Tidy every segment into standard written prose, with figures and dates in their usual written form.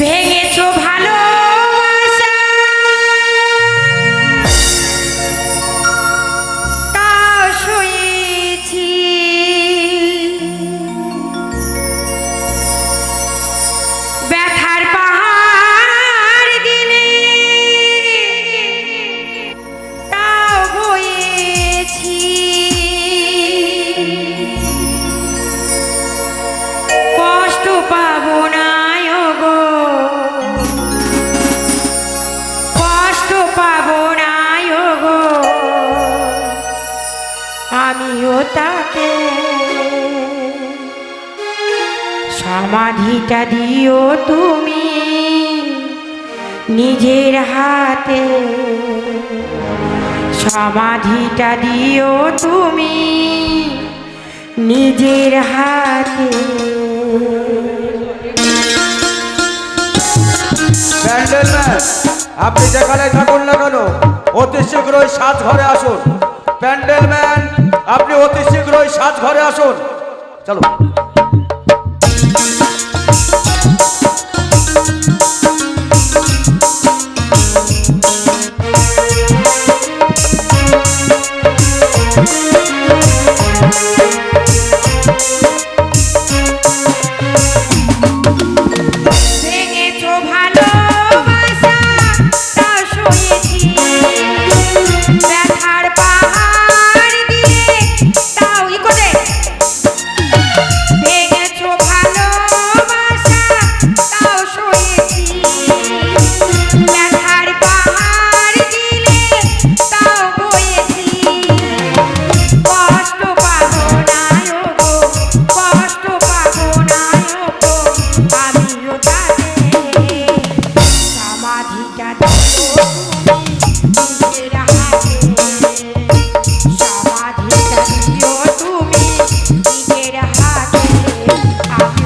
ভেঙেছো ভালোবাসা তাও সয়েছি ব্যথার পাহাড় দিলে তাও বয়েছি কষ্ট পাবো না গো কষ্ট পাবো না গো আমিও তাকে সমাধিটা দিও তুমি নিজের হাতে সমাধিটা দিও তুমি নিজের হাতে প্যান্ডেলম্যান আপনি যেখানে থাকুন না কেন অতি শীঘ্রই সাজ ঘরে আসুন। প্যান্ডেলম্যান আপনি অতি শীঘ্রই সাজ ঘরে আসুন। চলো ভেঙেছো ভালোবাসা তাও সয়েছি ব্যথার পাহাড় দিয়ে তাও করে ভেঙেছো ভালোবাসা তাও সয়েছি ব্যথার পাহাড় দিলে তাও বয়েছি কষ্ট পাবো না গো কষ্ট পাবো না গো আমিও তাকে সমাধিটা দিও তুমি নিজের হাতে সমাধিটা দিও তুমি নিজের হাতে আমি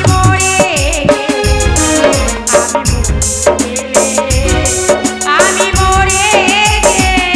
মরে গেলে আমি মরে গেলে